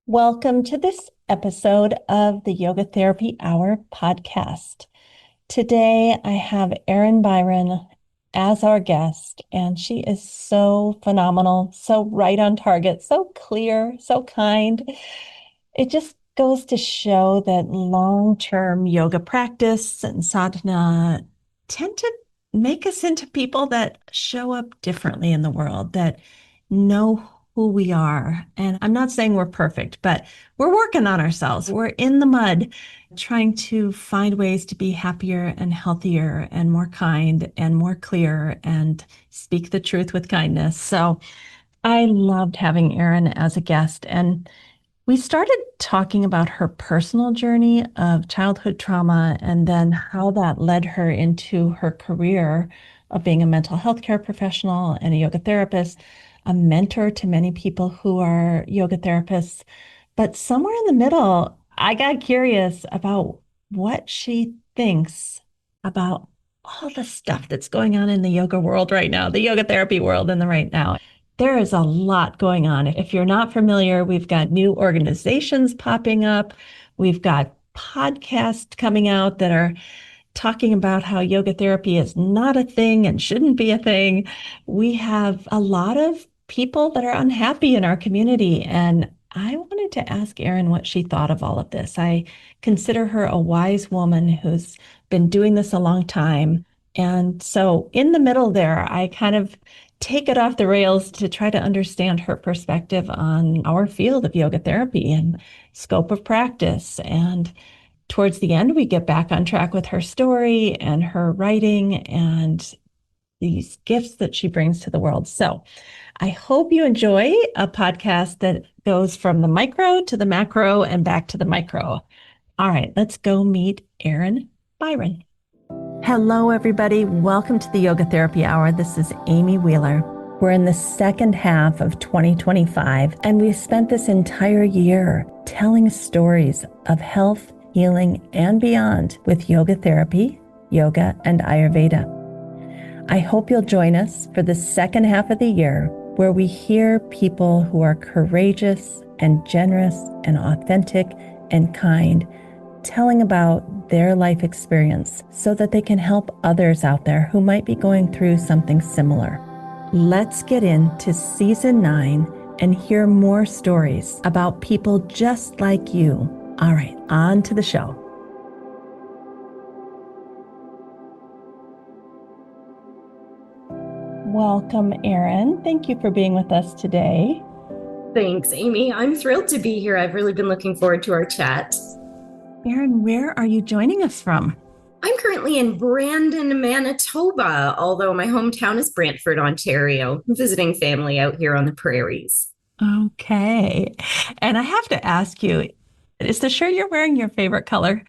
Welcome to this episode of the Yoga Therapy Hour podcast. Today I have Erin Byron as our guest, and she is so phenomenal, so right on target, so clear, so kind. It just goes to show that long-term yoga practice and sadhana tend to make us into people that show up differently in the world, that know who we are. And I'm not saying we're perfect, but we're working on ourselves. We're in the mud trying to find ways to be happier and healthier and more kind and more clear and speak the truth with kindness. So I loved having Erin as a guest. And we started talking about her personal journey of childhood trauma and then how that led her into her career of being a mental health care professional and a yoga therapist, a mentor to many people who are yoga therapists. But somewhere in the middle, I got curious about what she thinks about all the stuff that's going on in the yoga world right now, the yoga therapy world in the right now. There is a lot going on. If you're not familiar, we've got new organizations popping up. We've got podcasts coming out that are talking about how yoga therapy is not a thing and shouldn't be a thing. We have a lot of people that are unhappy in our community. And I wanted to ask Erin what she thought of all of this. I consider her a wise woman who's been doing this a long time. And so in the middle there, I kind of take it off the rails to try to understand her perspective on our field of yoga therapy and scope of practice. And towards the end, we get back on track with her story and her writing and these gifts that she brings to the world. So I hope you enjoy a podcast that goes from the micro to the macro and back to the micro. All right, let's go meet Erin Byron. Hello, everybody. Welcome to the Yoga Therapy Hour. This is Amy Wheeler. We're in the second half of 2025, and we've spent this entire year telling stories of health, healing, and beyond with yoga therapy, yoga, and Ayurveda. I hope you'll join us for the second half of the year, where we hear people who are courageous and generous and authentic and kind, telling about their life experience so that they can help others out there who might be going through something similar. Let's get into season 9 and hear more stories about people just like you. All right, on to the show. Welcome, Erin. Thank you for being with us today. Thanks, Amy. I'm thrilled to be here. I've really been looking forward to our chat. Erin, where are you joining us from? I'm currently in Brandon, Manitoba, although my hometown is Brantford, Ontario. I'm visiting family out here on the prairies. Okay. And I have to ask you, is the shirt you're wearing your favorite color?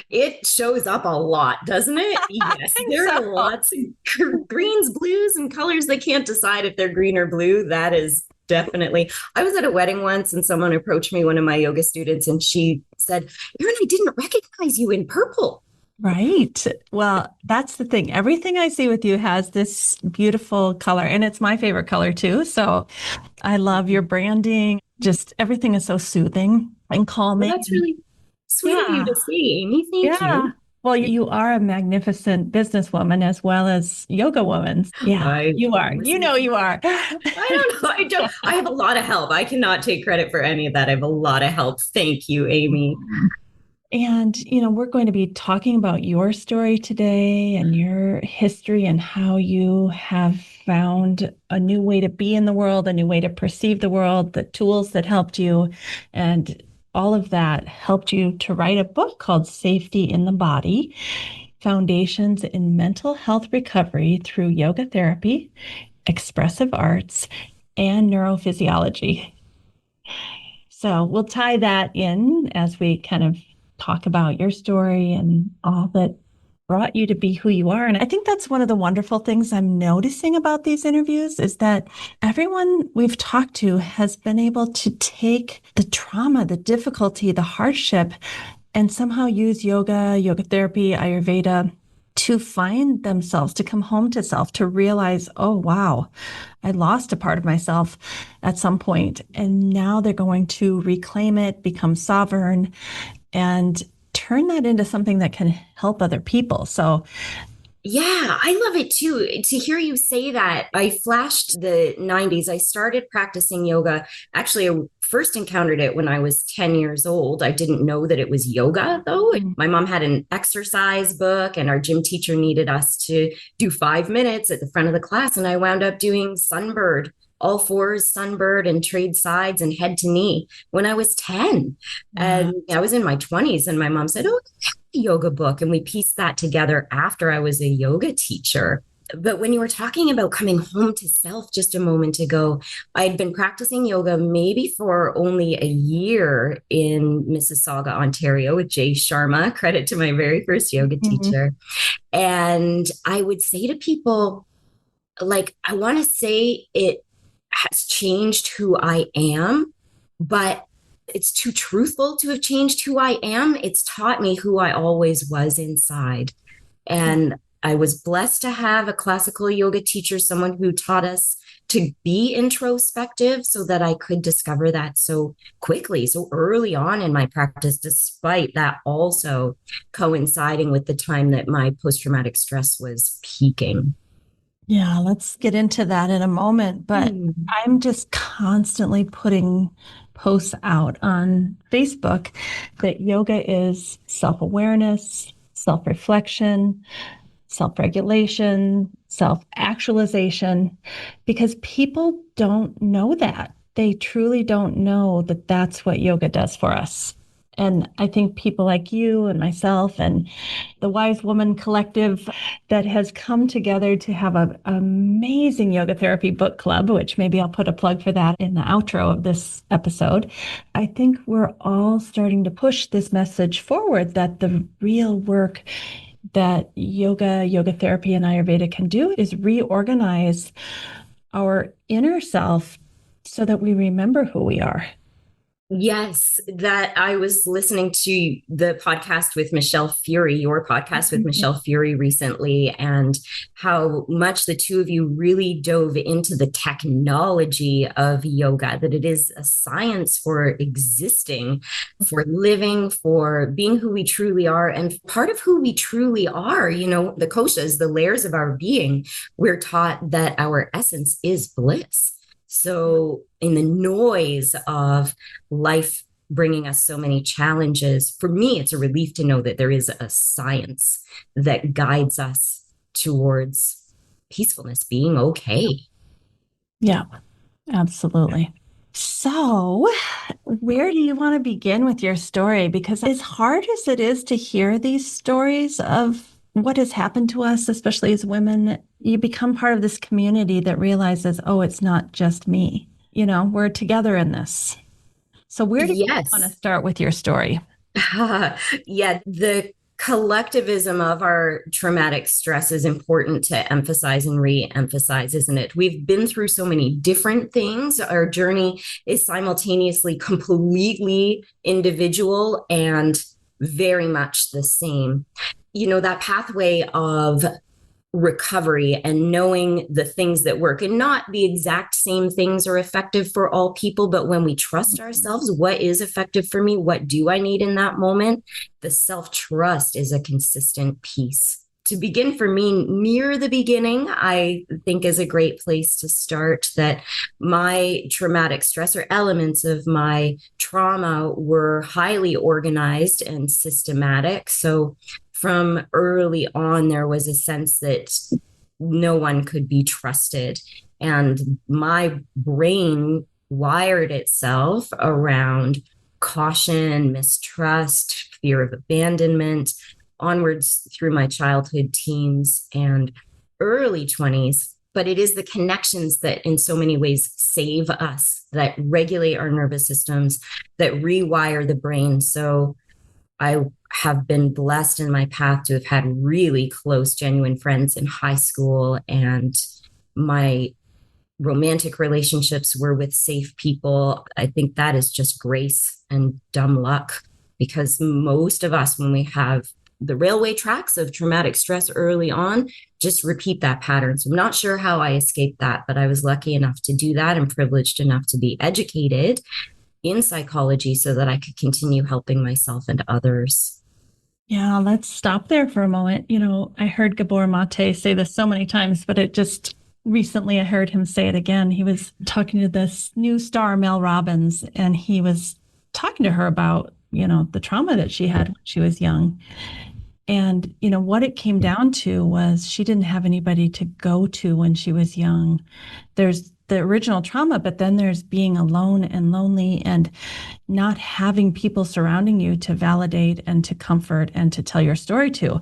It shows up a lot, doesn't it? I Yes, think there so. are lots of greens, blues, and colors they can't decide if they're green or blue. That is definitely. I was at a wedding once and someone approached me, one of my yoga students, and she said, Erin, I didn't recognize you in purple. Right. Well, that's the thing. Everything I see with you has this beautiful color, and it's my favorite color too. So I love your branding. Just everything is so soothing and Well, calming. that's really sweet of you Yeah. to say, Amy. Thank Yeah. you. Well, you are a magnificent businesswoman as well as yoga woman. Yeah, I you are. You listen. know you are. I don't know. I don't. I have a lot of help. I cannot take credit for any of that. I have a lot of help. Thank you, Amy. And, we're going to be talking about your story today and your history and how you have found a new way to be in the world, a new way to perceive the world, the tools that helped you. And all of that helped you to write a book called Safety in the Body: Foundations in Mental Health Recovery Through Yoga Therapy, Expressive Arts, and Neurophysiology. So we'll tie that in as we kind of talk about your story and all that brought you to be who you are. And I think that's one of the wonderful things I'm noticing about these interviews is that everyone we've talked to has been able to take the trauma, the difficulty, the hardship, and somehow use yoga, yoga therapy, Ayurveda to find themselves, to come home to self, to realize, oh, wow, I lost a part of myself at some point, and now they're going to reclaim it, become sovereign, and turn that into something that can help other people. So, yeah, I love it too. To hear you say that, I flashed the 90s. I started practicing yoga. Actually, I first encountered it when I was 10 years old. I didn't know that it was yoga, though. My mom had an exercise book, and our gym teacher needed us to do 5 minutes at the front of the class. And I wound up doing sunbird, all fours, sunbird, and trade sides and head to knee when I was 10. wow. And I was in my 20s, and my mom said, "Oh, yoga book," and we pieced that together after I was a yoga teacher. But when you were talking about coming home to self just a moment ago, I'd been practicing yoga maybe for only a year in Mississauga, Ontario with Jay Sharma. Credit to my very first yoga Mhm. teacher. And I would say to people, like, I want to say it has changed who I am, but it's too truthful to have changed who I am. It's taught me who I always was inside. And I was blessed to have a classical yoga teacher, someone who taught us to be introspective so that I could discover that so quickly, so early on in my practice, despite that also coinciding with the time that my post traumatic stress was peaking. Yeah, let's get into that in a moment. But Hmm. I'm just constantly putting posts out on Facebook that yoga is self awareness, self reflection, self regulation, self actualization, because people don't know that. They truly don't know that that's what yoga does for us. And I think people like you and myself and the Wise Woman Collective that has come together to have an amazing yoga therapy book club, which maybe I'll put a plug for that in the outro of this episode. I think we're all starting to push this message forward that the real work that yoga therapy, and Ayurveda can do is reorganize our inner self so that we remember who we are. Yes, that I was listening to the podcast with Michelle Fury, your podcast with Mhm. Michelle Fury recently, and how much the two of you really dove into the technology of yoga, that it is a science for existing, for living, for being who we truly are. And part of who we truly are, the koshas, the layers of our being, we're taught that our essence is bliss. So, in the noise of life bringing us so many challenges, for me, it's a relief to know that there is a science that guides us towards peacefulness, being okay. Yeah, absolutely. So, where do you want to begin with your story? Because as hard as it is to hear these stories of what has happened to us, especially as women, you become part of this community that realizes, oh, it's not just me. We're together in this. So, where did you want to Yes. start with your story? Yeah, the collectivism of our traumatic stress is important to emphasize and re-emphasize, isn't it? We've been through so many different things. Our journey is simultaneously completely individual and very much the same. That pathway of recovery and knowing the things that work, and not the exact same things are effective for all people, but when we trust ourselves, what is effective for me, what do I need in that moment, the self-trust is a consistent piece. To begin, for me, near the beginning, I think is a great place to start, that my traumatic stress, or elements of my trauma, were highly organized and systematic. So from early on, there was a sense that no one could be trusted. And my brain wired itself around caution, mistrust, fear of abandonment, onwards through my childhood, teens, and early 20s. But it is the connections that, in so many ways, save us, that regulate our nervous systems, that rewire the brain. So I have been blessed in my path to have had really close, genuine friends in high school, and my romantic relationships were with safe people. I think that is just grace and dumb luck, because most of us, when we have the railway tracks of traumatic stress early on, just repeat that pattern. So I'm not sure how I escaped that, but I was lucky enough to do that and privileged enough to be educated in psychology so that I could continue helping myself and others. Yeah, let's stop there for a moment. I heard Gabor Mate say this so many times, but it just recently I heard him say it again. He was talking to this new star, Mel Robbins, and he was talking to her about, the trauma that she had when she was young. And, what it came down to was she didn't have anybody to go to when she was young. There's the original trauma, but then there's being alone and lonely and not having people surrounding you to validate and to comfort and to tell your story to.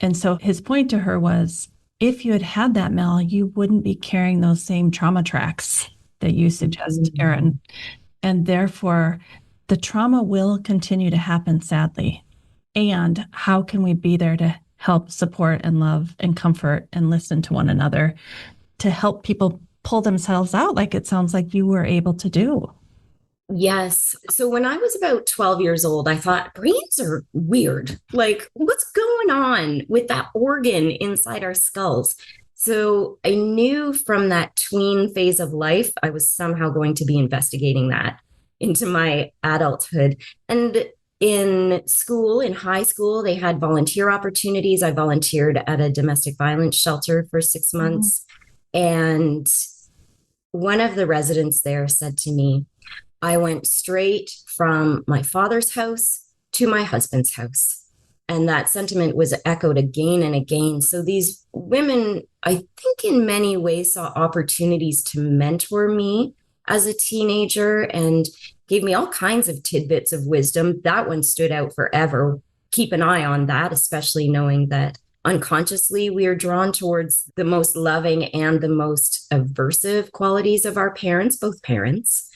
And so his point to her was, if you had had that, Mel, you wouldn't be carrying those same trauma tracks that you suggest, Erin. And therefore, the trauma will continue to happen, sadly. And how can we be there to help support and love and comfort and listen to one another to help people pull themselves out like it sounds like you were able to do? Yes. So when I was about 12 years old, I thought brains are weird. Like, what's going on with that organ inside our skulls? So I knew from that tween phase of life, I was somehow going to be investigating that into my adulthood. And in school, in high school, they had volunteer opportunities. I volunteered at a domestic violence shelter for 6 months. And one of the residents there said to me, I went straight from my father's house to my husband's house. And that sentiment was echoed again and again. So these women, I think in many ways, saw opportunities to mentor me as a teenager and gave me all kinds of tidbits of wisdom. That one stood out forever. Keep an eye on that, especially knowing that unconsciously we are drawn towards the most loving and the most aversive qualities of our parents, both parents.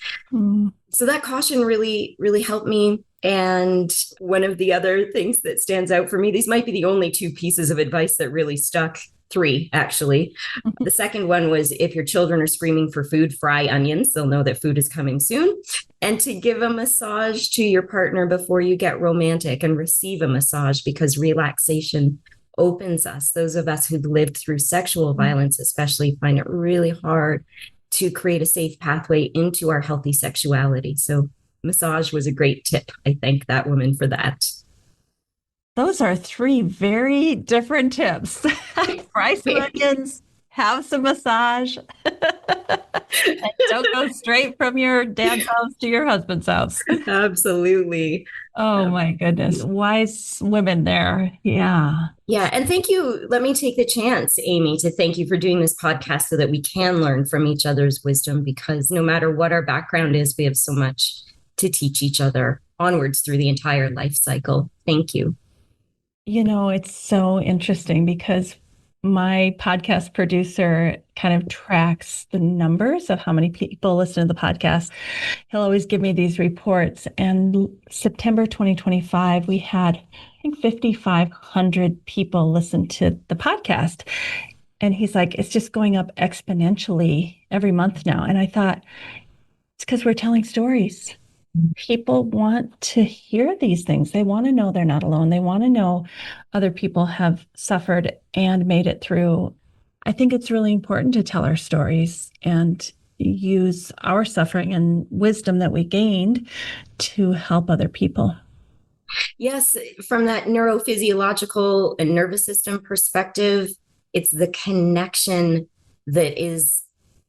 So that caution really, really helped me. And one of the other things that stands out for me, these might be the only two pieces of advice that really stuck. Three, actually. The second one was, if your children are screaming for food, fry onions. They'll know that food is coming soon. And to give a massage to your partner before you get romantic, and receive a massage, because relaxation opens us. Those of us who've lived through sexual violence especially find it really hard to create a safe pathway into our healthy sexuality. So massage was a great tip. I thank that woman for that. Those are three very different tips. Fry some onions, have some massage, and don't go straight from your dad's house to your husband's house. Absolutely. Oh my goodness. Wise women there. Yeah. Yeah. And thank you. Let me take the chance, Amy, to thank you for doing this podcast so that we can learn from each other's wisdom, because no matter what our background is, we have so much to teach each other onwards through the entire life cycle. Thank you. It's so interesting because my podcast producer kind of tracks the numbers of how many people listen to the podcast. He'll always give me these reports. And September 2025, we had, I think, 5,500 people listen to the podcast. And he's like, it's just going up exponentially every month now. And I thought, it's because we're telling stories. People want to hear these things. They want to know they're not alone. They want to know other people have suffered and made it through. I think it's really important to tell our stories and use our suffering and wisdom that we gained to help other people. Yes, from that neurophysiological and nervous system perspective, it's the connection that is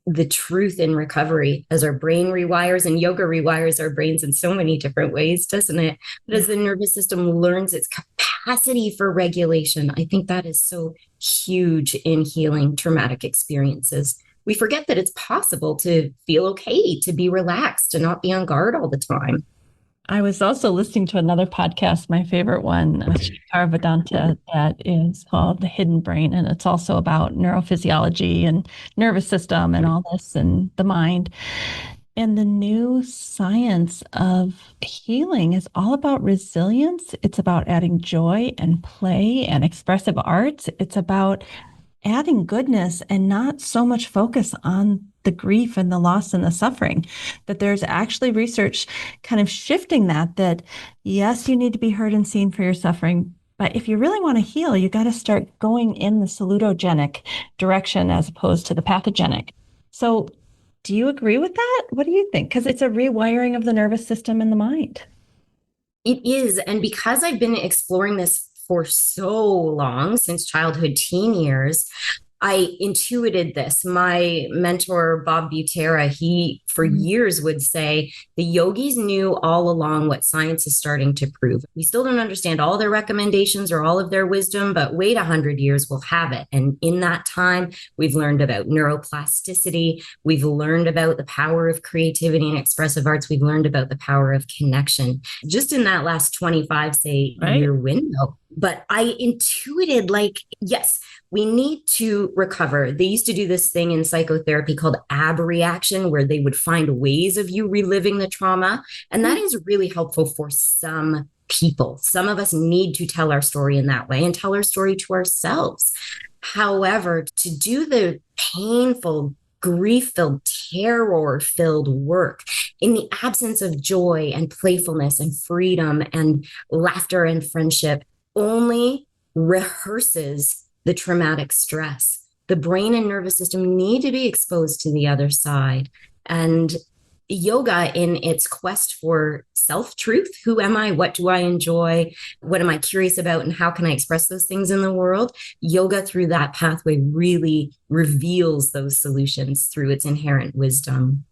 the truth in recovery, as our brain rewires, and yoga rewires our brains in so many different ways, doesn't it? But as the nervous system learns its capacity for regulation, I think that is so huge in healing traumatic experiences. We forget that it's possible to feel okay, to be relaxed, to not be on guard all the time. I was also listening to another podcast, my favorite one, Vedanta, that is called The Hidden Brain. And it's also about neurophysiology and nervous system and all this and the mind. And the new science of healing is all about resilience. It's about adding joy and play and expressive arts. It's about adding goodness and not so much focus on the grief and the loss and the suffering, that there's actually research kind of shifting that yes, you need to be heard and seen for your suffering, But if you really want to heal, you got to start going in the salutogenic direction as opposed to the pathogenic. So, do you agree with that? What do you think? Because it's a rewiring of the nervous system and the mind. It is. And because I've been exploring this for so long, since childhood, teen years, I intuited this. My mentor, Bob Butera, he for years would say the yogis knew all along what science is starting to prove. We still don't understand all their recommendations or all of their wisdom, but wait 100 years, we'll have it. And in that time, we've learned about neuroplasticity. We've learned about the power of creativity and expressive arts. We've learned about the power of connection just in that last 25, say, year window. But I intuited yes, we need to recover. They used to do this thing in psychotherapy called abreaction, where they would find ways of you reliving the trauma. And that is really helpful for some people. Some of us need to tell our story in that way and tell our story to ourselves. However, to do the painful, grief-filled, terror-filled work in the absence of joy and playfulness and freedom and laughter and friendship only rehearses the traumatic stress. The brain and nervous system need to be exposed to the other side. And yoga, in its quest for self-truth, who am I? What do I enjoy? What am I curious about? And how can I express those things in the world? Yoga, through that pathway, really reveals those solutions through its inherent wisdom.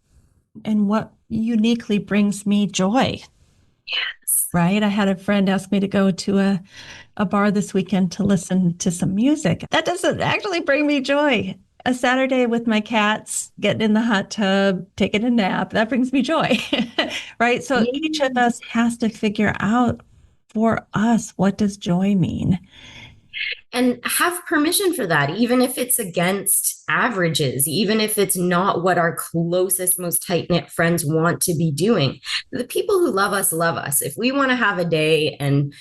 And what uniquely brings me joy. Right? I had a friend ask me to go to a bar this weekend to listen to some music. That doesn't actually bring me joy. A Saturday with my cats, getting in the hot tub, taking a nap, that brings me joy. Right? So each of us has to figure out for us, what does joy mean? And have permission for that, even if it's against averages, even if it's not what our closest, most tight-knit friends want to be doing. The people who love us love us. If we want to have a day and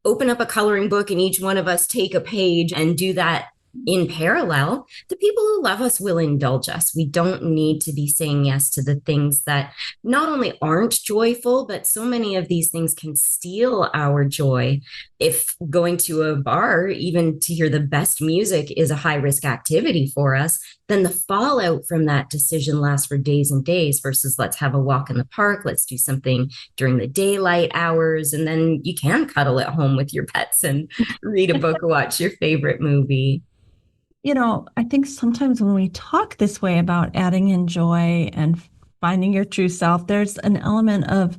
open up a coloring book and each one of us take a page and do that in parallel, the people who love us will indulge us. We don't need to be saying yes to the things that not only aren't joyful, but so many of these things can steal our joy. If going to a bar, even to hear the best music, is a high risk activity for us, then the fallout from that decision lasts for days and days versus let's have a walk in the park, let's do something during the daylight hours, and then you can cuddle at home with your pets and read a book or watch your favorite movie. I think sometimes when we talk this way about adding in joy and finding your true self, there's an element of,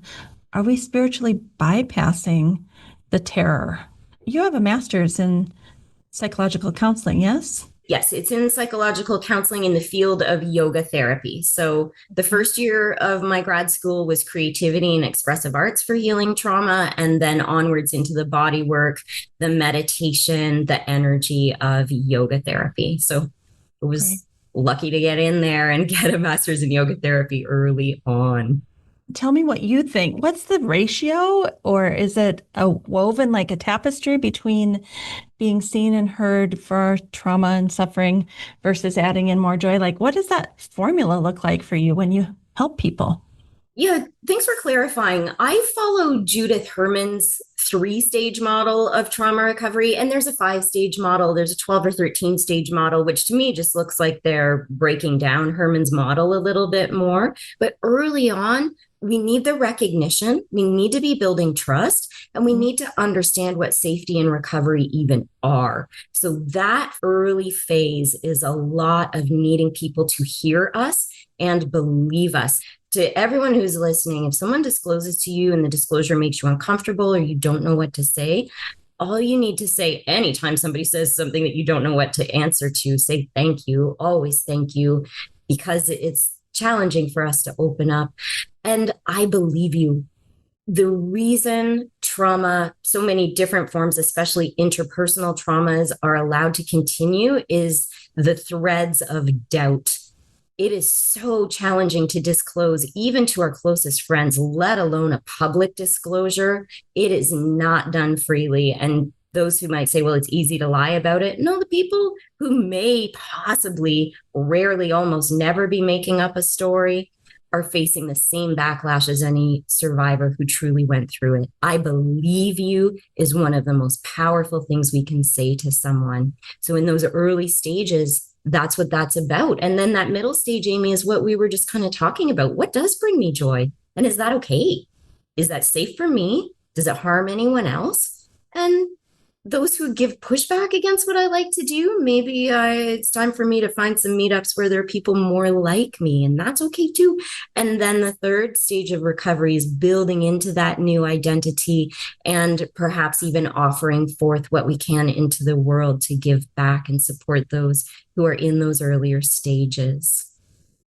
are we spiritually bypassing the terror? You have a master's in psychological counseling, yes? Yes, it's in psychological counseling in the field of yoga therapy. So the first year of my grad school was creativity and expressive arts for healing trauma, and then onwards into the body work, the meditation, the energy of yoga therapy. So I was lucky to get in there and get a master's in yoga therapy early on. Tell me what you think. What's the ratio, or is it a woven like a tapestry between being seen and heard for trauma and suffering versus adding in more joy? Like, what does that formula look like for you when you help people? Yeah, thanks for clarifying. I follow Judith Herman's 3-stage model of trauma recovery, and there's a 5-stage model. There's a 12 or 13-stage model, which to me just looks like they're breaking down Herman's model a little bit more. But early on, we need the recognition, we need to be building trust, and we need to understand what safety and recovery even are. So that early phase is a lot of needing people to hear us and believe us. To everyone who's listening, if someone discloses to you and the disclosure makes you uncomfortable or you don't know what to say, all you need to say anytime somebody says something that you don't know what to answer to, say thank you, always thank you, because it's challenging for us to open up. And I believe you. The reason trauma, so many different forms, especially interpersonal traumas, are allowed to continue is the threads of doubt. It is so challenging to disclose, even to our closest friends, let alone a public disclosure. It is not done freely. And those who might say, well, it's easy to lie about it. No, the people who may possibly, rarely, almost never be making up a story are facing the same backlash as any survivor who truly went through it. I believe you is one of the most powerful things we can say to someone. So in those early stages, that's what that's about. And then that middle stage, Amy, is what we were just kind of talking about. What does bring me joy? And is that okay? Is that safe for me? Does it harm anyone else? And those who give pushback against what I like to do, maybe it's time for me to find some meetups where there are people more like me, and that's okay too. And then the third stage of recovery is building into that new identity and perhaps even offering forth what we can into the world to give back and support those who are in those earlier stages.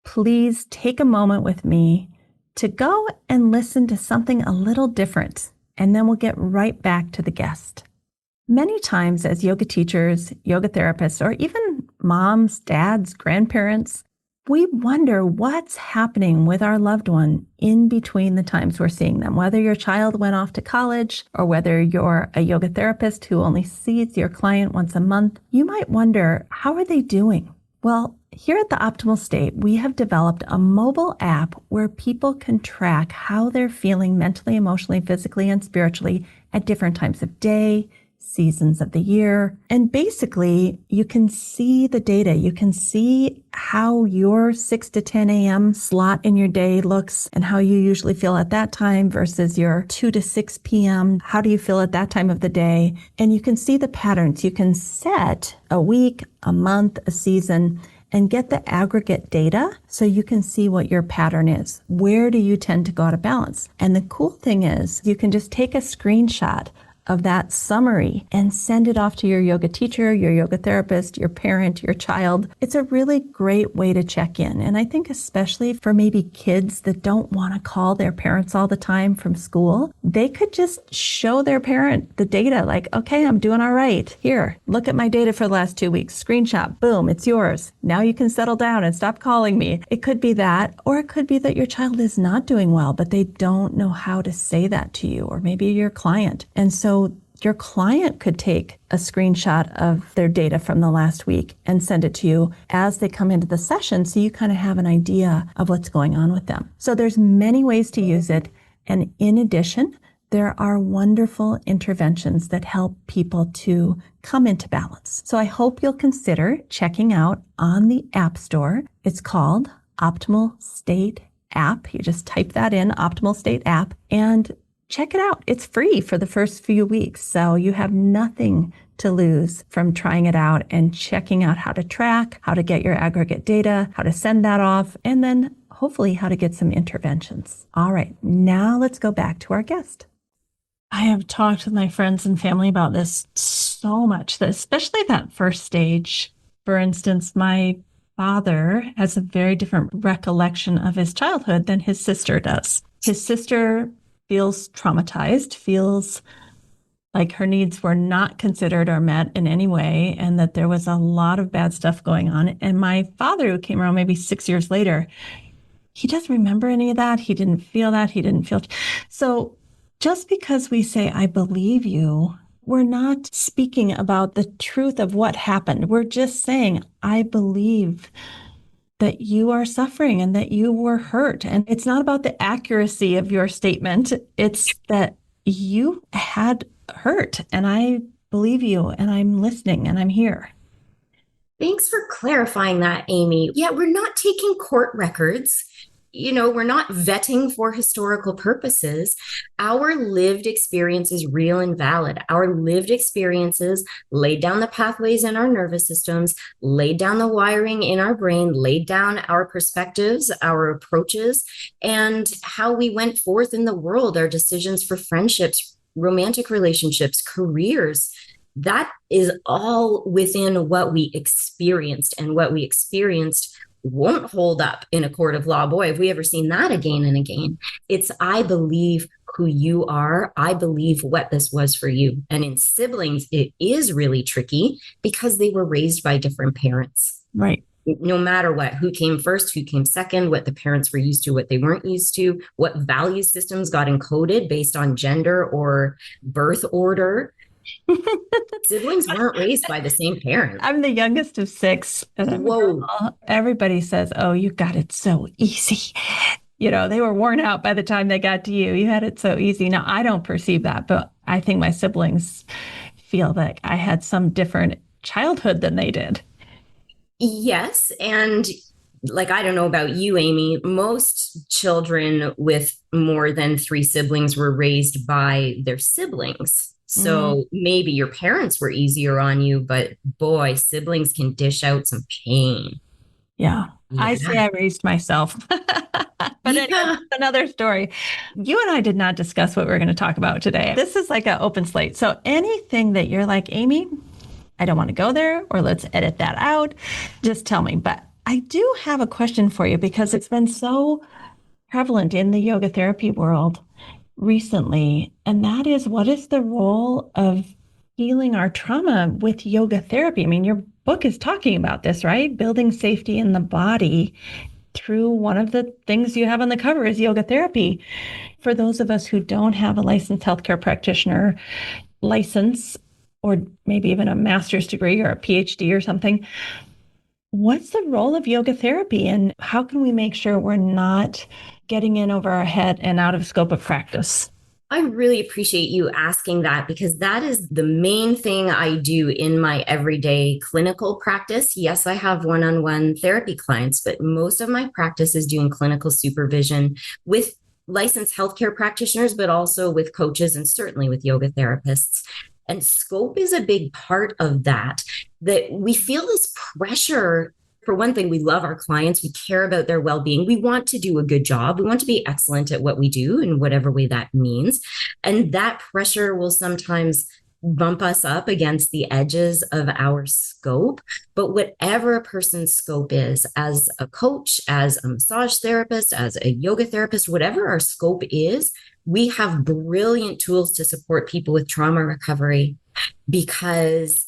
Please take a moment with me to go and listen to something a little different, and then we'll get right back to the guest. Many times as yoga teachers, yoga therapists, or even moms, dads, grandparents, we wonder what's happening with our loved one in between the times we're seeing them. Whether your child went off to college or whether you're a yoga therapist who only sees your client once a month, you might wonder, how are they doing? Well, here at the Optimal State, we have developed a mobile app where people can track how they're feeling mentally, emotionally, physically, and spiritually at different times of day, seasons of the year. And basically, you can see the data. You can see how your 6 to 10 a.m. slot in your day looks and how you usually feel at that time versus your 2 to 6 p.m. How do you feel at that time of the day? And you can see the patterns. You can set a week, a month, a season, and get the aggregate data so you can see what your pattern is. Where do you tend to go out of balance? And the cool thing is you can just take a screenshot of that summary and send it off to your yoga teacher, your yoga therapist, your parent, your child. It's a really great way to check in. And I think especially for maybe kids that don't want to call their parents all the time from school, they could just show their parent the data like, okay, I'm doing all right. Here, look at my data for the last 2 weeks. Screenshot, boom, it's yours. Now you can settle down and stop calling me. It could be that, or it could be that your child is not doing well, but they don't know how to say that to you, or maybe your client. And so your client could take a screenshot of their data from the last week and send it to you as they come into the session so you kind of have an idea of what's going on with them. So there's many ways to use it. And in addition, there are wonderful interventions that help people to come into balance. So I hope you'll consider checking out on the App Store. It's called Optimal State App. You just type that in, Optimal State App, and check it out. It's free for the first few weeks. So you have nothing to lose from trying it out and checking out how to track, how to get your aggregate data, how to send that off, and then hopefully how to get some interventions. All right, now let's go back to our guest. I have talked with my friends and family about this so much, that especially that first stage. For instance, my father has a very different recollection of his childhood than his sister does. His sister feels traumatized, feels like her needs were not considered or met in any way, and that there was a lot of bad stuff going on. And my father, who came around maybe 6 years later, he doesn't remember any of that. He didn't feel that. He didn't feel. So just because we say, I believe you, we're not speaking about the truth of what happened. We're just saying, I believe that you are suffering and that you were hurt. And it's not about the accuracy of your statement. It's that you had hurt, and I believe you, and I'm listening, and I'm here. Thanks for clarifying that, Amy. Yeah, we're not taking court records. We're not vetting for historical purposes. Our lived experience is real and valid. Our lived experiences laid down the pathways in our nervous systems, laid down the wiring in our brain, laid down our perspectives, our approaches, and how we went forth in the world, our decisions for friendships, romantic relationships, careers. That is all within what we experienced, and what we experienced won't hold up in a court of law. Boy, have we ever seen that again and again. It's, I believe who you are. I believe what this was for you. And in siblings, it is really tricky because they were raised by different parents. Right. No matter what, who came first, who came second, what the parents were used to, what they weren't used to, what value systems got encoded based on gender or birth order. Siblings weren't raised by the same parents. I'm the youngest of 6. And Whoa. everybody says, oh, you got it so easy. They were worn out by the time they got to you. You had it so easy. Now, I don't perceive that, but I think my siblings feel that I had some different childhood than they did. Yes. And like, I don't know about you, Amy, most children with more than three siblings were raised by their siblings. Mm, So maybe your parents were easier on you, but boy, siblings can dish out some pain. yeah. I Yeah. say I raised myself. But anyway, Yeah. that's another story. You and I did not discuss what we're going to talk about today. This is like an open slate. So anything that you're like, Amy, I don't want to go there, or let's edit that out, just tell me. But I do have a question for you because it's been so prevalent in the yoga therapy world recently. And that is, what is the role of healing our trauma with yoga therapy? I mean, your book is talking about this, right? Building safety in the body through one of the things you have on the cover is yoga therapy. For those of us who don't have a licensed healthcare practitioner license, or maybe even a master's degree or a PhD or something, what's the role of yoga therapy and how can we make sure we're not getting in over our head and out of scope of practice? I really appreciate you asking that because that is the main thing I do in my everyday clinical practice. Yes, I have one on one therapy clients, but most of my practice is doing clinical supervision with licensed healthcare practitioners, but also with coaches and certainly with yoga therapists. And scope is a big part of that, that we feel this pressure. For one thing, we love our clients. We care about their well being. We want to do a good job. We want to be excellent at what we do in whatever way that means. And that pressure will sometimes bump us up against the edges of our scope. But whatever a person's scope is, as a coach, as a massage therapist, as a yoga therapist, whatever our scope is, we have brilliant tools to support people with trauma recovery because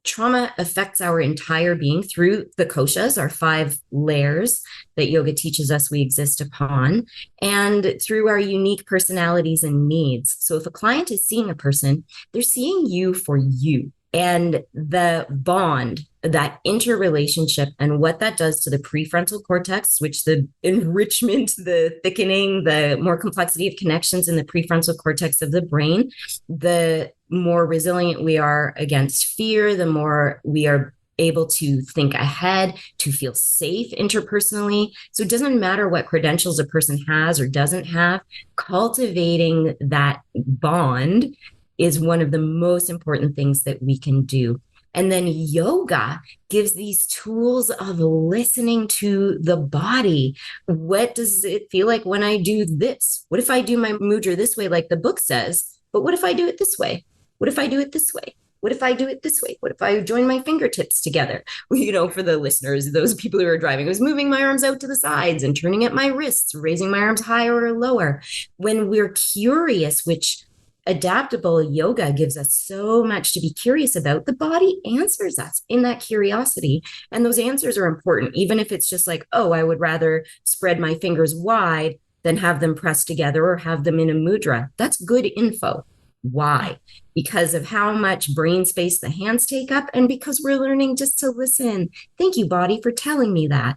trauma affects our entire being through the koshas, our five layers that yoga teaches us we exist upon, and through our unique personalities and needs. So if a client is seeing a person, they're seeing you for you. And the bond, that interrelationship, and what that does to the prefrontal cortex, which the enrichment, the thickening, the more complexity of connections in the prefrontal cortex of the brain, the more resilient we are against fear, the more we are able to think ahead, to feel safe interpersonally. So it doesn't matter what credentials a person has or doesn't have, cultivating that bond is one of the most important things that we can do. And then yoga gives these tools of listening to the body. What does it feel like when I do this? What if I do my mudra this way, like the book says? But what if I do it this way? What if I do it this way? What if I do it this way? What if I join my fingertips together? For the listeners, those people who are driving, I was moving my arms out to the sides and turning at my wrists, raising my arms higher or lower. When we're curious, which adaptable yoga gives us so much to be curious about, the body answers us in that curiosity. And those answers are important, even if it's just like, oh, I would rather spread my fingers wide than have them pressed together or have them in a mudra. That's good info. Why? Because of how much brain space the hands take up, and because we're learning just to listen. Thank you, body, for telling me that.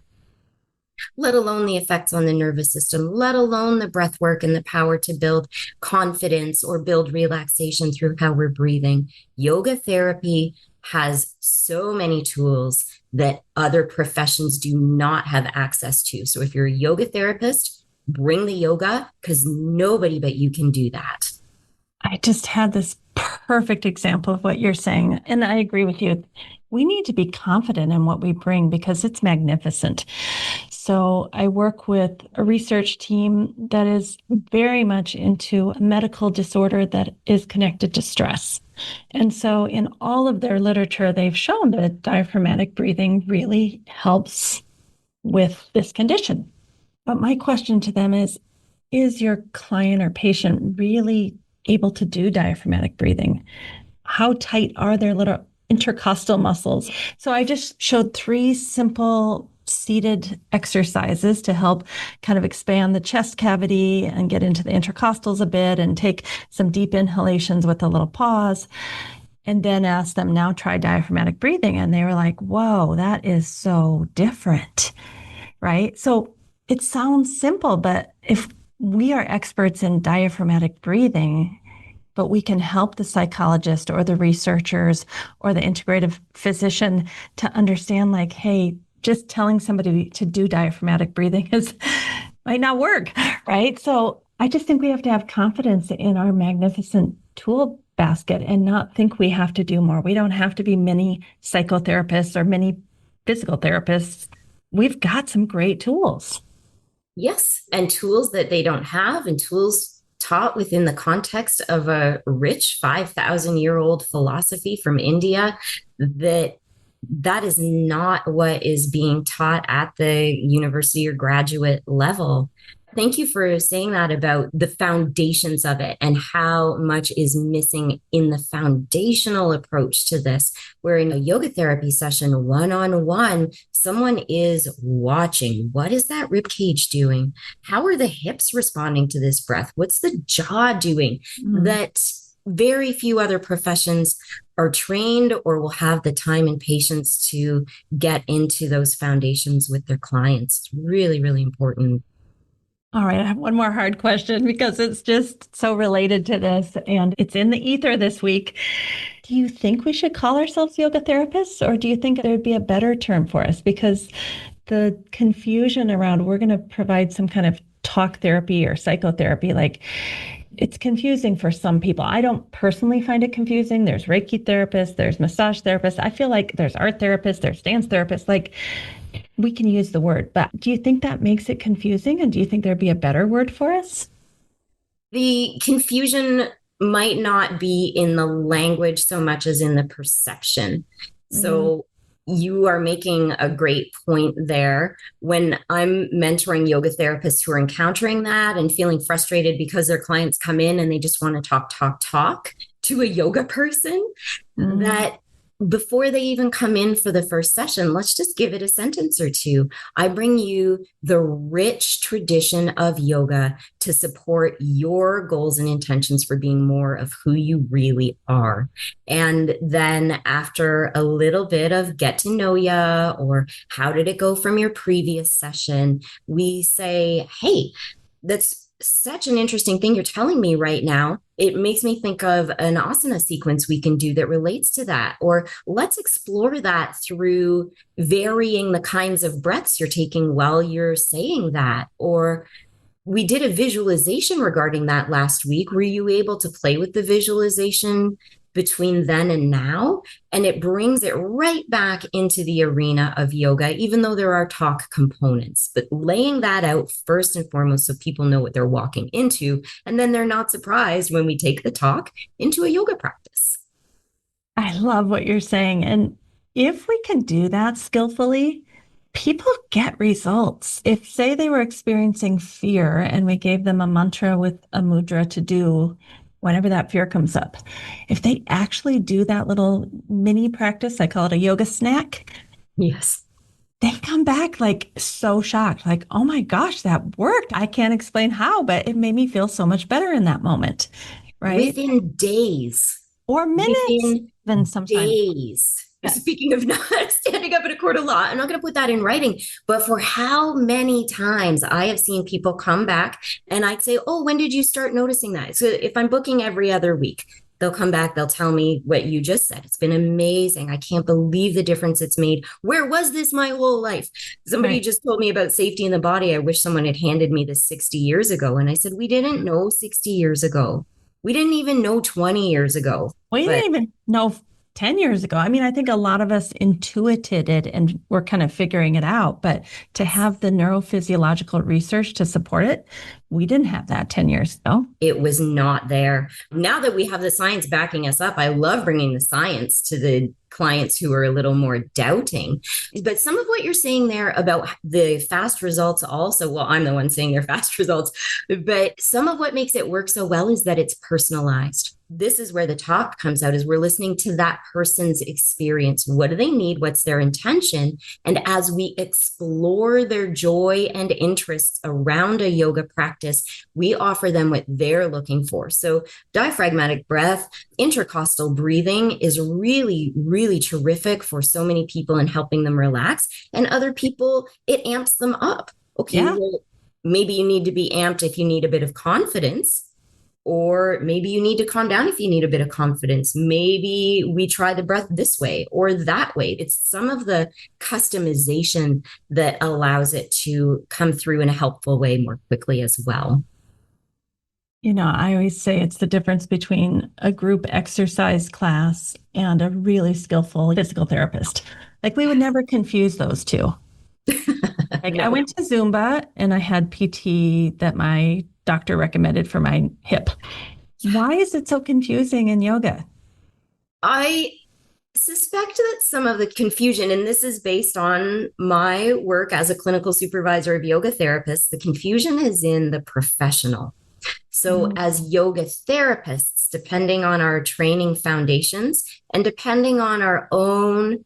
Let alone the effects on the nervous system, let alone the breath work and the power to build confidence or build relaxation through how we're breathing. Yoga therapy has so many tools that other professions do not have access to. So if you're a yoga therapist, bring the yoga because nobody but you can do that. I just had this perfect example of what you're saying. And I agree with you. We need to be confident in what we bring because it's magnificent. So I work with a research team that is very much into a medical disorder that is connected to stress. And so in all of their literature, they've shown that diaphragmatic breathing really helps with this condition. But my question to them is your client or patient really able to do diaphragmatic breathing? How tight are their little intercostal muscles? So I just showed three simple seated exercises to help kind of expand the chest cavity and get into the intercostals a bit and take some deep inhalations with a little pause. And then ask them, now try diaphragmatic breathing. And they were like, whoa, that is so different. Right. So it sounds simple, but if we are experts in diaphragmatic breathing, but we can help the psychologist or the researchers or the integrative physician to understand, like, hey, just telling somebody to do diaphragmatic breathing is might not work, right? So I just think we have to have confidence in our magnificent tool basket and not think we have to do more. We don't have to be many psychotherapists or many physical therapists. We've got some great tools. Yes, and tools that they don't have, and tools taught within the context of a rich 5,000-year-old philosophy from India that is not what is being taught at the university or graduate level. Thank you for saying that about the foundations of it and how much is missing in the foundational approach to this. Where in a yoga therapy session, one-on-one, someone is watching. What is that rib cage doing? How are the hips responding to this breath? What's the jaw doing? That very few other professions are trained or will have the time and patience to get into those foundations with their clients. It's really, really important. All right, I have one more hard question because it's just so related to this and it's in the ether this week. Do you think we should call ourselves yoga therapists, or do you think there'd be a better term for us? Because the confusion around we're going to provide some kind of talk therapy or psychotherapy, like it's confusing for some people. I don't personally find it confusing. There's Reiki therapists, there's massage therapists. I feel like there's art therapists, there's dance therapists. Like we can use the word, but do you think that makes it confusing? And do you think there'd be a better word for us? The confusion might not be in the language so much as in the perception. So you are making a great point there. When I'm mentoring yoga therapists who are encountering that and feeling frustrated because their clients come in and they just want to talk to a yoga person, that before they even come in for the first session, let's just give it a sentence or two. I bring you the rich tradition of yoga to support your goals and intentions for being more of who you really are. And then after a little bit of get to know ya, or how did it go from your previous session, we say, hey, that's such an interesting thing you're telling me right now. It makes me think of an asana sequence we can do that relates to that. Or let's explore that through varying the kinds of breaths you're taking while you're saying that. Or we did a visualization regarding that last week. Were you able to play with the visualization between then and now? And it brings it right back into the arena of yoga, even though there are talk components, but laying that out first and foremost so people know what they're walking into. And then they're not surprised when we take the talk into a yoga practice. I love what you're saying. And if we can do that skillfully, people get results. If, say, they were experiencing fear and we gave them a mantra with a mudra to do whenever that fear comes up, if they actually do that little mini practice, I call it a yoga snack. Yes. They come back like so shocked, like, oh my gosh, that worked. I can't explain how, but it made me feel so much better in that moment. Right. Within days. Or minutes, Within even sometimes. days. Yes. Speaking of not standing up in a court of law, I'm not going to put that in writing, but for how many times I have seen people come back and I'd say, oh, when did you start noticing that? So if I'm booking every other week, they'll come back, they'll tell me what you just said. It's been amazing. I can't believe the difference it's made. Where was this my whole life? Somebody just told me about safety in the body. I wish someone had handed me this 60 years ago. And I said, we didn't know 60 years ago. We didn't even know 20 years ago. We didn't even know 10 years ago. I mean, I think a lot of us intuited it and we're kind of figuring it out, but to have the neurophysiological research to support it, we didn't have that 10 years ago. It was not there. Now that we have the science backing us up, I love bringing the science to the clients who are a little more doubting. But some of what you're saying there about the fast results also, well, I'm the one saying they're fast results, but some of what makes it work so well is that it's personalized. This is where the talk comes out, is we're listening to that person's experience. What do they need? What's their intention? And as we explore their joy and interests around a yoga practice, we offer them what they're looking for. So diaphragmatic breath, intercostal breathing is really, really terrific for so many people in helping them relax. And other people, it amps them up. Okay, Yeah. well, maybe you need to be amped if you need a bit of confidence, or maybe you need to calm down if you need a bit of confidence. Maybe we try the breath this way or that way. It's some of the customization that allows it to come through in a helpful way more quickly as well. I always say it's the difference between a group exercise class and a really skillful physical therapist. Like we would never confuse those two. Like I No, went to Zumba and I had PT that my doctor recommended for my hip. Why is it so confusing in yoga? I suspect that some of the confusion, and this is based on my work as a clinical supervisor of yoga therapists, the confusion is in the professional. So, Mm. as yoga therapists, depending on our training foundations and depending on our own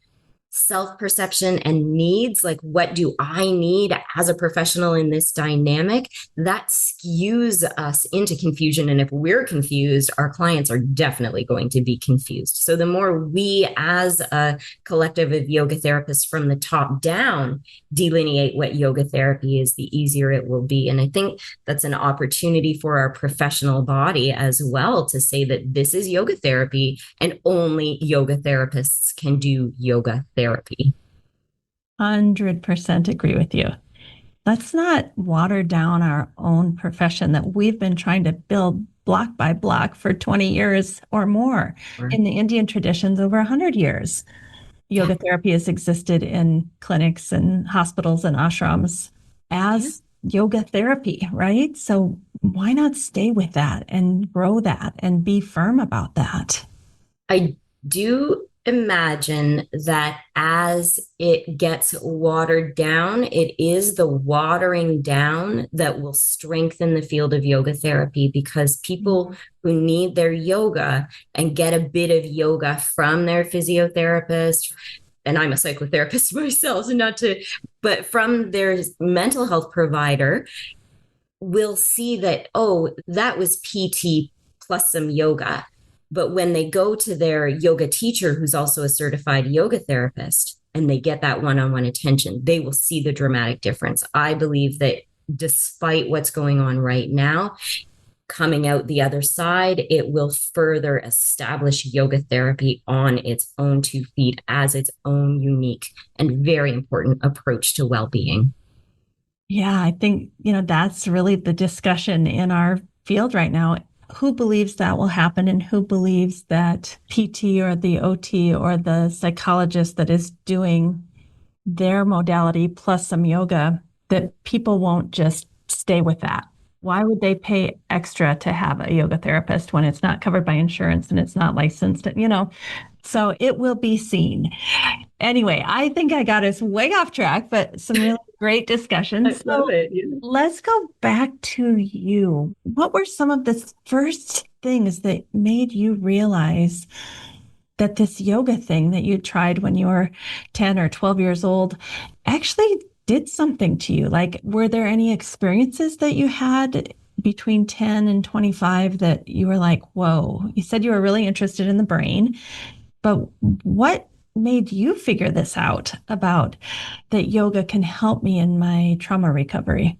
self perception and needs, like what do I need as a professional in this dynamic, that skews us into confusion. And if we're confused, our clients are definitely going to be confused. So the more we as a collective of yoga therapists from the top down delineate what yoga therapy is, the easier it will be. And I think that's an opportunity for our professional body as well to say that this is yoga therapy and only yoga therapists can do yoga therapy. 100% agree with you. Let's not water down our own profession that we've been trying to build block by block for 20 years or more. Or, In the Indian traditions, over 100 years, yeah, yoga therapy has existed in clinics and hospitals and ashrams yeah. as yoga therapy, right? So why not stay with that and grow that and be firm about that? I do imagine that as it gets watered down, it is the watering down that will strengthen the field of yoga therapy because people who need their yoga and get a bit of yoga from their physiotherapist, and I'm a psychotherapist myself, so not to, but from their mental health provider, will see that, oh, that was PT plus some yoga. But when they go to their yoga teacher, who's also a certified yoga therapist, and they get that one on one attention, they will see the dramatic difference. I believe that despite what's going on right now, coming out the other side, it will further establish yoga therapy on its own 2 feet as its own unique and very important approach to well being. Yeah, I think, that's really the discussion in our field right now. Who believes that will happen and who believes that PT or the OT or the psychologist that is doing their modality plus some yoga, that people won't just stay with that? Why would they pay extra to have a yoga therapist when it's not covered by insurance and it's not licensed? So it will be seen. Anyway, I think I got us way off track, but some really great I discussions. love So it. Yeah. let's go back to you. What were some of the first things that made you realize that this yoga thing that you tried when you were 10 or 12 years old actually did something to you? Like, were there any experiences that you had between 10 and 25 that you were like, whoa, you said you were really interested in the brain, but what made you figure this out about that yoga can help me in my trauma recovery?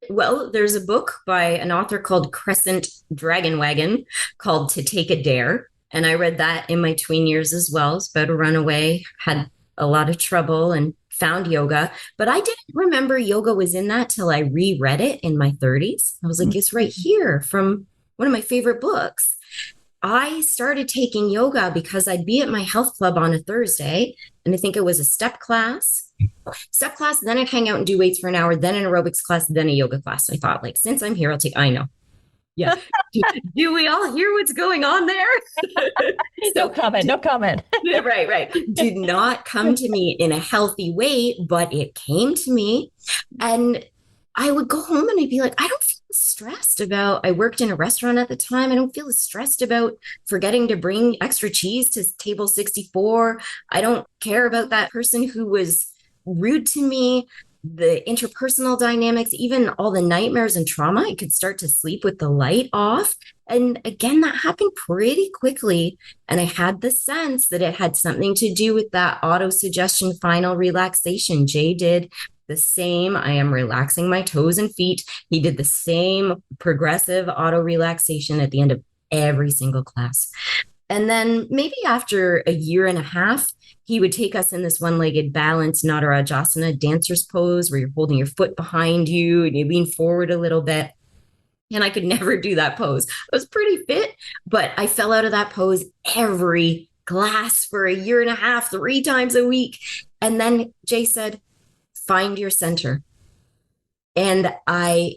Well, there's a book by an author called Crescent Dragonwagon called To Take a Dare. And I read that in my tween years as well. It's about a runaway, had a lot of trouble and found yoga. But I didn't remember yoga was in that till I reread it in my 30s. I was like, it's right here from one of my favorite books. I started taking yoga because I'd be at my health club on a Thursday, and I think it was a step class, then I'd hang out and do weights for an hour, then an aerobics class, then a yoga class. I thought, like, since I'm here, I know. Yeah. Do we all hear what's going on there? No So, comment, no comment. right, right. Did not come to me in a healthy way, but it came to me. And I would go home and I'd be like, I don't feel stressed about, I worked in a restaurant at the time. I don't feel stressed about forgetting to bring extra cheese to table 64. I don't care about that person who was rude to me, the interpersonal dynamics, even all the nightmares and trauma. I could start to sleep with the light off. And again, that happened pretty quickly. And I had the sense that it had something to do with that auto suggestion final relaxation Jay did the same. I am relaxing my toes and feet. He did the same progressive auto relaxation at the end of every single class. And then maybe after a year and a half, he would take us in this one-legged balance, Natarajasana, dancer's pose, where you're holding your foot behind you and you lean forward a little bit. And I could never do that pose. I was pretty fit, but I fell out of that pose every class for a year and a half, 3 times a week. And then Jay said, find your center. And I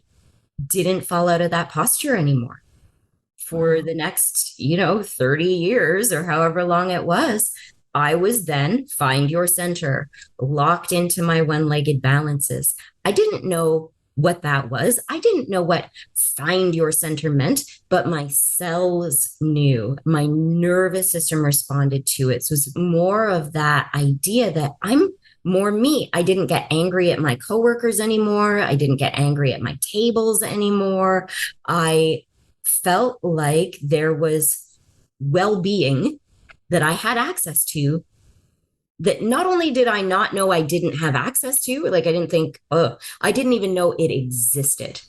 didn't fall out of that posture anymore for the next, 30 years or however long it was. I was then find your center, locked into my one-legged balances. I didn't know what that was. I didn't know what find your center meant, but my cells knew. My nervous system responded to it. So it's more of that idea that I'm more me. I didn't get angry at my coworkers anymore. I didn't get angry at my tables anymore. I felt like there was well-being that I had access to, that not only did I not know I didn't have access to, like I didn't think, I didn't even know it existed.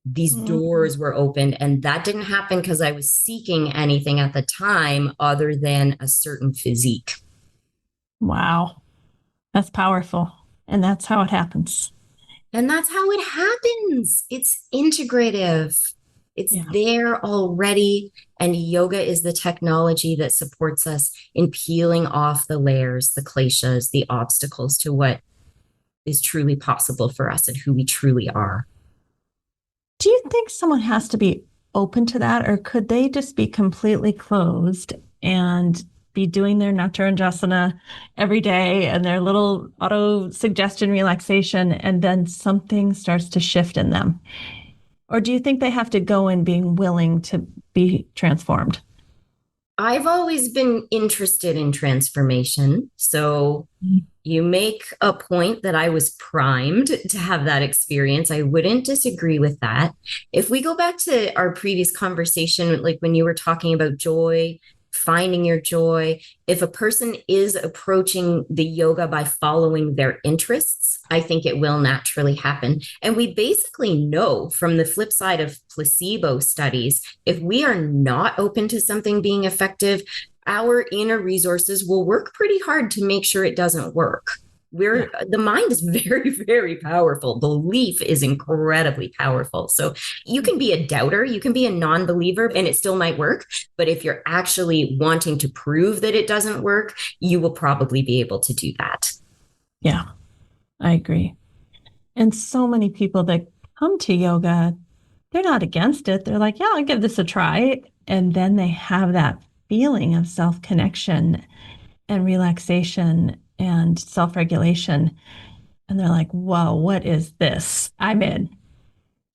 These doors were opened, and that didn't happen because I was seeking anything at the time other than a certain physique. Wow. That's powerful. And that's how it happens. And that's how it happens. It's integrative. It's there already. And yoga is the technology that supports us in peeling off the layers, the kleshas, the obstacles to what is truly possible for us and who we truly are. Do you think someone has to be open to that, or could they just be completely closed and be doing their Natarajasana every day and their little auto suggestion relaxation, and then something starts to shift in them? Or do you think they have to go in being willing to be transformed? I've always been interested in transformation. So you make a point that I was primed to have that experience. I wouldn't disagree with that. If we go back to our previous conversation, like when you were talking about joy, finding your joy, if a person is approaching the yoga by following their interests, I think it will naturally happen. And we basically know from the flip side of placebo studies, if we are not open to something being effective, our inner resources will work pretty hard to make sure it doesn't work. The mind is very, very powerful. Belief is incredibly powerful. So you can be a doubter, you can be a non-believer, and it still might work. But if you're actually wanting to prove that it doesn't work, you will probably be able to do that. Yeah, I agree. And so many people that come to yoga, they're not against it. They're like, yeah, I'll give this a try. And then they have that feeling of self-connection and relaxation and self-regulation. And they're like, whoa, what is this? I'm in.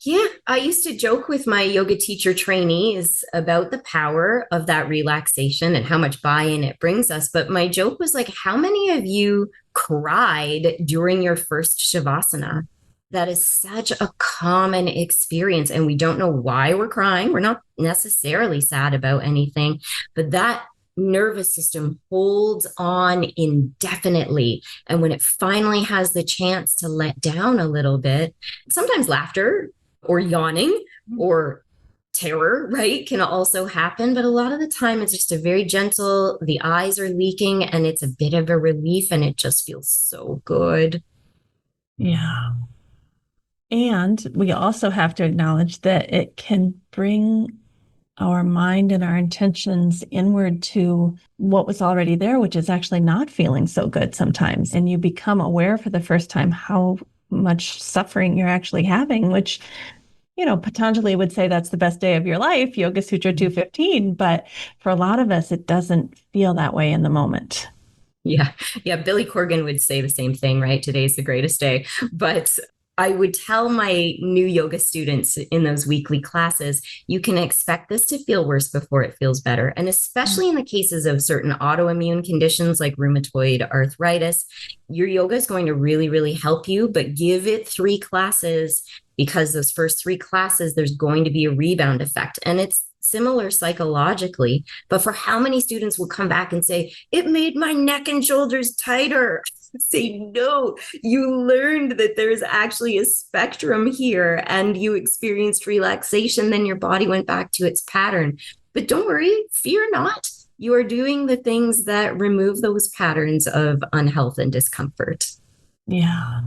Yeah, I used to joke with my yoga teacher trainees about the power of that relaxation and how much buy-in it brings us. But my joke was like, how many of you cried during your first Shavasana? That is such a common experience. And we don't know why we're crying. We're not necessarily sad about anything, but that nervous system holds on indefinitely. And when it finally has the chance to let down a little bit, sometimes laughter or yawning or terror, right, can also happen. But a lot of the time, it's just a very gentle, the eyes are leaking and it's a bit of a relief and it just feels so good. Yeah. And we also have to acknowledge that it can bring our mind and our intentions inward to what was already there, which is actually not feeling so good sometimes. And you become aware for the first time how much suffering you're actually having, which, Patanjali would say that's the best day of your life, Yoga Sutra 215. But for a lot of us, it doesn't feel that way in the moment. Yeah. Yeah. Billy Corgan would say the same thing, right? Today's the greatest day. But I would tell my new yoga students in those weekly classes, you can expect this to feel worse before it feels better. And especially in the cases of certain autoimmune conditions like rheumatoid arthritis, your yoga is going to really, really help you, but give it 3 classes, because those first 3 classes, there's going to be a rebound effect. And it's similar psychologically, but for how many students will come back and say, it made my neck and shoulders tighter. say, no, you learned that there's actually a spectrum here and you experienced relaxation, then your body went back to its pattern. But don't worry, fear not. You are doing the things that remove those patterns of unhealth and discomfort. Yeah.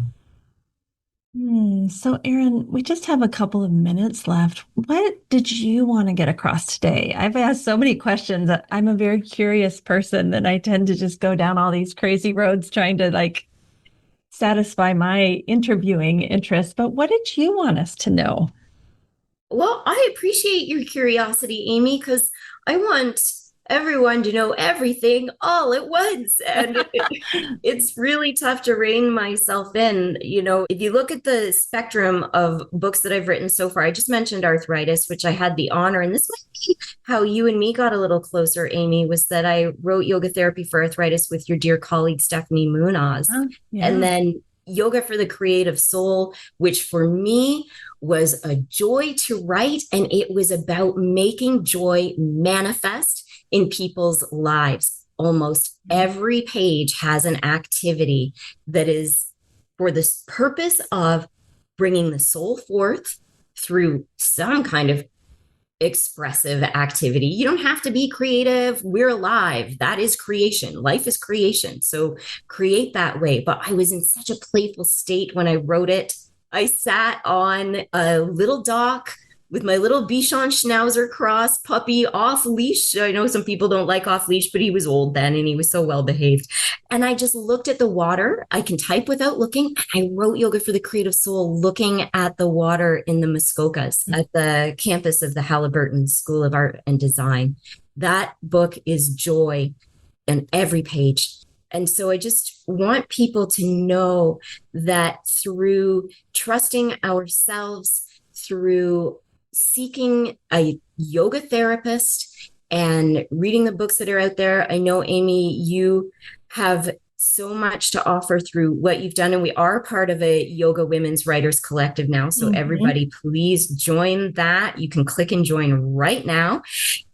So, Erin, we just have a couple of minutes left. What did you want to get across today? I've asked so many questions. I'm a very curious person, and I tend to just go down all these crazy roads trying to like satisfy my interviewing interests. But what did you want us to know? Well, I appreciate your curiosity, Amy, because I want everyone to know everything all at once. And it's really tough to rein myself in. If you look at the spectrum of books that I've written so far, I just mentioned Arthritis, which I had the honor, and this might be how you and me got a little closer, Amy, was that I wrote Yoga Therapy for Arthritis with your dear colleague, Stephanie Munaz. And Yeah. then Yoga for the Creative Soul, which for me was a joy to write. And it was about making joy manifest in people's lives. Almost every page has an activity that is for the purpose of bringing the soul forth through some kind of expressive activity. You don't have to be creative. We're alive. That is creation. Life is creation. So create that way. But I was in such a playful state when I wrote it. I sat on a little dock with my little Bichon Schnauzer cross puppy off leash. I know some people don't like off leash, but he was old then and he was so well behaved. And I just looked at the water. I can type without looking. I wrote Yoga for the Creative Soul looking at the water in the Muskokas at the campus of the Halliburton School of Art and Design. That book is joy in every page. And so I just want people to know that through trusting ourselves, through seeking a yoga therapist and reading the books that are out there. I know, Amy, you have so much to offer through what you've done. And we are part of a Yoga Women's Writers Collective now. So everybody, please join that. You can click and join right now.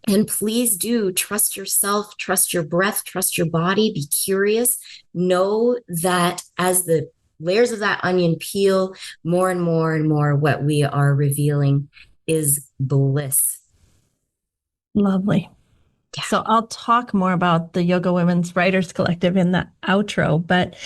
And please do trust yourself, trust your breath, trust your body, be curious. Know that as the layers of that onion peel, more and more and more, what we are revealing is bliss. Lovely. Yeah. So I'll talk more about the Yoga Women's Writers Collective in the outro, but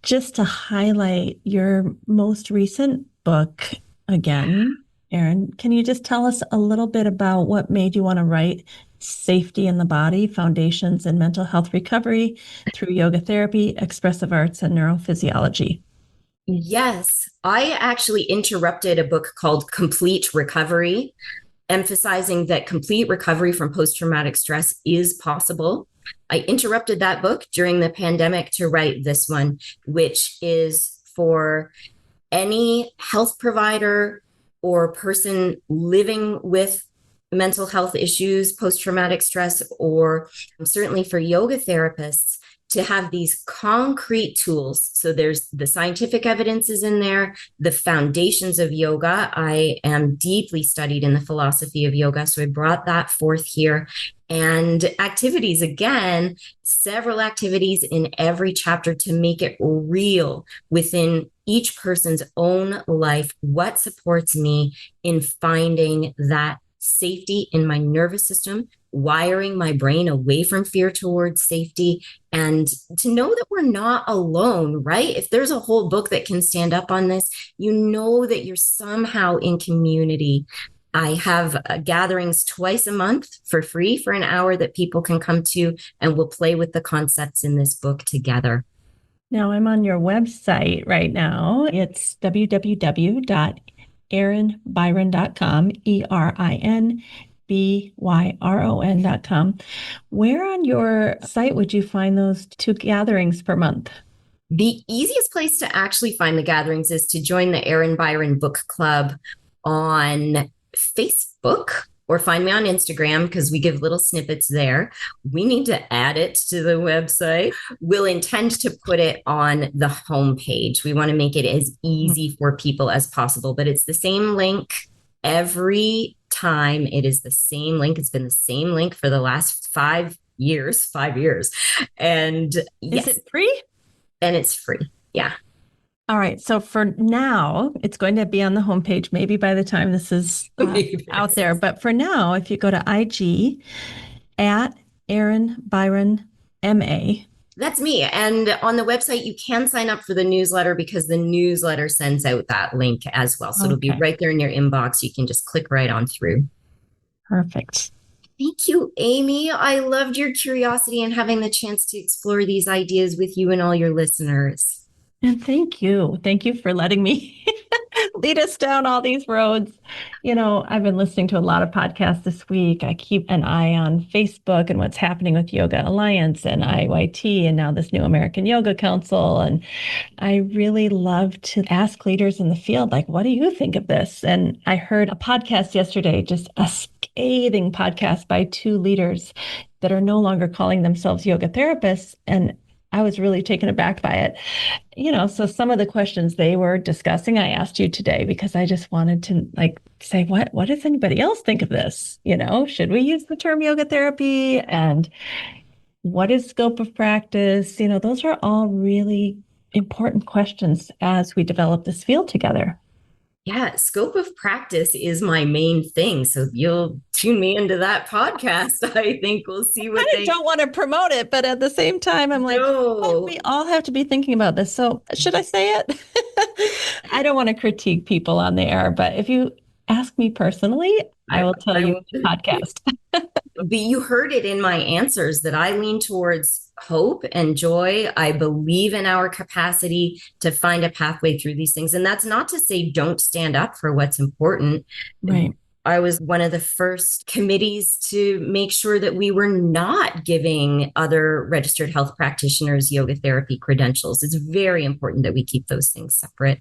just to highlight your most recent book again, Erin, can you just tell us a little bit about what made you want to write Safety in the Body, Foundations in Mental Health Recovery through Yoga Therapy, Expressive Arts, and Neurophysiology? Yes, I actually interrupted a book called Complete Recovery, emphasizing that complete recovery from post-traumatic stress is possible. I interrupted that book during the pandemic to write this one, which is for any health provider or person living with mental health issues, post-traumatic stress, or certainly for yoga therapists to have these concrete tools. So there's the scientific evidence is in there, the foundations of yoga. I am deeply studied in the philosophy of yoga, so I brought that forth here. And activities, again, several activities in every chapter to make it real within each person's own life. What supports me in finding that safety in my nervous system, wiring my brain away from fear towards safety, and to know that we're not alone, right? If there's a whole book that can stand up on this, you know that you're somehow in community. I have gatherings twice a month for free for an hour that people can come to, and we'll play with the concepts in this book together. Now I'm on your website right now. It's www.erinbyron.com, ErinByron.com. Where on your site would you find those 2 gatherings per month? The easiest place to actually find the gatherings is to join the Erin Byron Book Club on Facebook, or find me on Instagram because we give little snippets there. We need to add it to the website. We'll intend to put it on the homepage. We want to make it as easy for people as possible, but it's the same link every time. It is the same link. It's been the same link for the last 5 years. And yes. Is it free? and it's free. Yeah. All right. So for now, it's going to be on the homepage, maybe by the time this is out there. But for now, if you go to IG at Erin Byron MA. That's me. And on the website, you can sign up for the newsletter because the newsletter sends out that link as well. So it'll be Okay, right there in your inbox. You can just click right on through. perfect. Thank you, Amy. I loved your curiosity and having the chance to explore these ideas with you and all your listeners. And thank you. Thank you for letting me lead us down all these roads. I've been listening to a lot of podcasts this week. I keep an eye on Facebook and what's happening with Yoga Alliance and IYT and now this new American Yoga Council. And I really love to ask leaders in the field, like, what do you think of this? And I heard a podcast yesterday, just a scathing podcast by two leaders that are no longer calling themselves yoga therapists. And I was really taken aback by it. So some of the questions they were discussing, I asked you today because I just wanted to say, what does anybody else think of this? Should we use the term yoga therapy? And what is scope of practice? Those are all really important questions as we develop this field together. Yeah, scope of practice is my main thing. So you'll tune me into that podcast. I think we'll see what I they don't want to promote it, but at the same time, I'm like, oh, know. we all have to be thinking about this. So should I say it? I don't want to critique people on the air, but if you ask me personally, I will tell I you would. podcast. But you heard it in my answers that I lean towards hope and joy. I believe in our capacity to find a pathway through these things. And that's not to say don't stand up for what's important. Right. I was one of the first committees to make sure that we were not giving other registered health practitioners yoga therapy credentials. It's very important that we keep those things separate.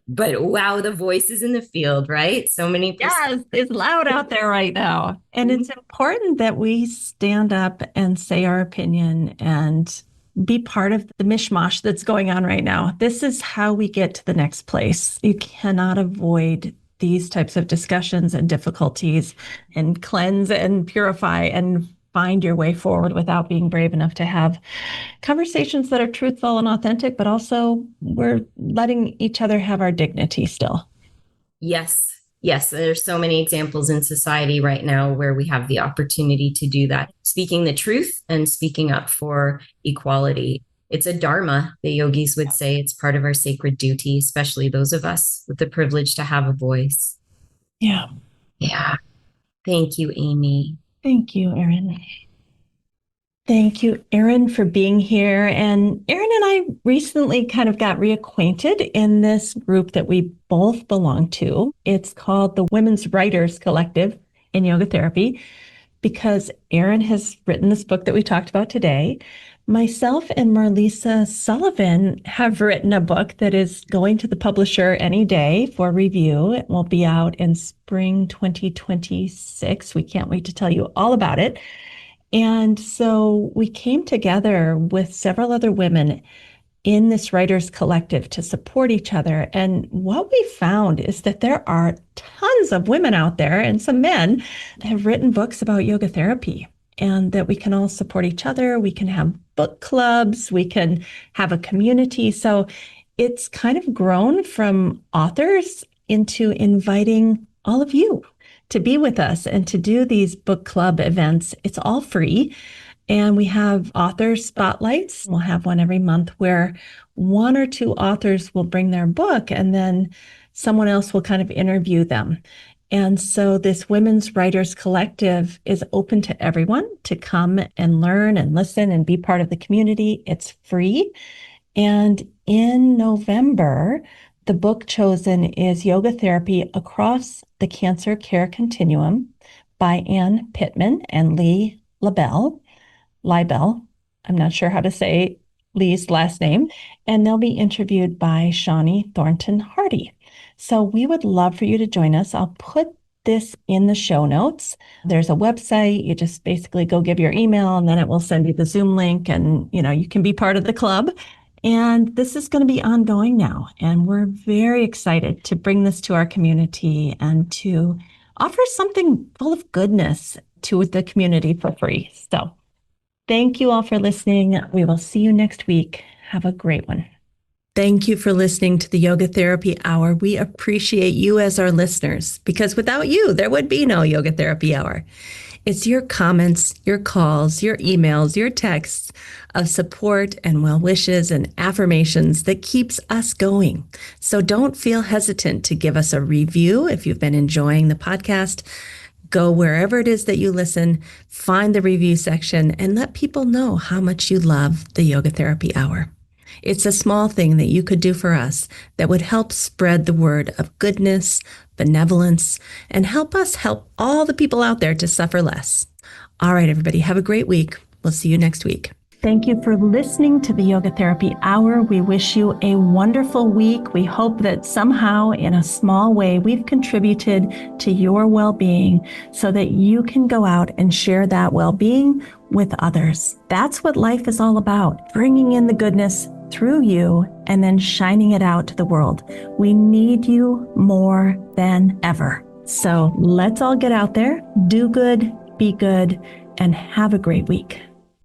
But wow, the voices in the field, right? So many. Yes, it's loud out there right now. And it's important that we stand up and say our opinion and be part of the mishmash that's going on right now. This is how we get to the next place. You cannot avoid these types of discussions and difficulties and cleanse and purify and find your way forward without being brave enough to have conversations that are truthful and authentic, but also we're letting each other have our dignity still. Yes. Yes. There's so many examples in society right now where we have the opportunity to do that. Speaking the truth and speaking up for equality. It's a dharma, the yogis would say. It's part of our sacred duty, especially those of us with the privilege to have a voice. Yeah. Yeah. Thank you, Amy. Thank you, Erin. Thank you, Erin, for being here. And Erin and I recently kind of got reacquainted in this group that we both belong to. It's called the Women's Writers Collective in Yoga Therapy because Erin has written this book that we talked about today. Myself and Marlisa Sullivan have written a book that is going to the publisher any day for review. It will be out in spring 2026. We can't wait to tell you all about it. And so we came together with several other women in this writers collective to support each other. And what we found is that there are tons of women out there and some men that have written books about yoga therapy and that we can all support each other. We can have book clubs, we can have a community. So it's kind of grown from authors into inviting all of you to be with us and to do these book club events. It's all free. And we have author spotlights. We'll have one every month where one or two authors will bring their book and then someone else will kind of interview them. And so this Women's Writers Collective is open to everyone to come and learn and listen and be part of the community. It's free. And in November, the book chosen is Yoga Therapy Across the Cancer Care Continuum by Ann Pittman and Lee Labelle. Libel. I'm not sure how to say Lee's last name. And they'll be interviewed by Shawnee Thornton Hardy. So we would love for you to join us. I'll put this in the show notes. There's a website. You just basically go give your email and then it will send you the Zoom link and you can be part of the club. And this is going to be ongoing now. And we're very excited to bring this to our community and to offer something full of goodness to the community for free. So Thank you all for listening. We will see you next week. Have a great one. Thank you for listening to the Yoga Therapy Hour. We appreciate you as our listeners because without you, there would be no Yoga Therapy Hour. It's your comments, your calls, your emails, your texts of support and well wishes and affirmations that keeps us going. So don't feel hesitant to give us a review if you've been enjoying the podcast. Go wherever it is that you listen, find the review section, and let people know how much you love the Yoga Therapy Hour. It's a small thing that you could do for us that would help spread the word of goodness, benevolence, and help us help all the people out there to suffer less. All right, everybody, have a great week. We'll see you next week. Thank you for listening to the Yoga Therapy Hour. We wish you a wonderful week. We hope that somehow, in a small way, we've contributed to your well-being so that you can go out and share that well-being with others. That's what life is all about, bringing in the goodness through you and then shining it out to the world. We need you more than ever. So let's all get out there, do good, be good, and have a great week.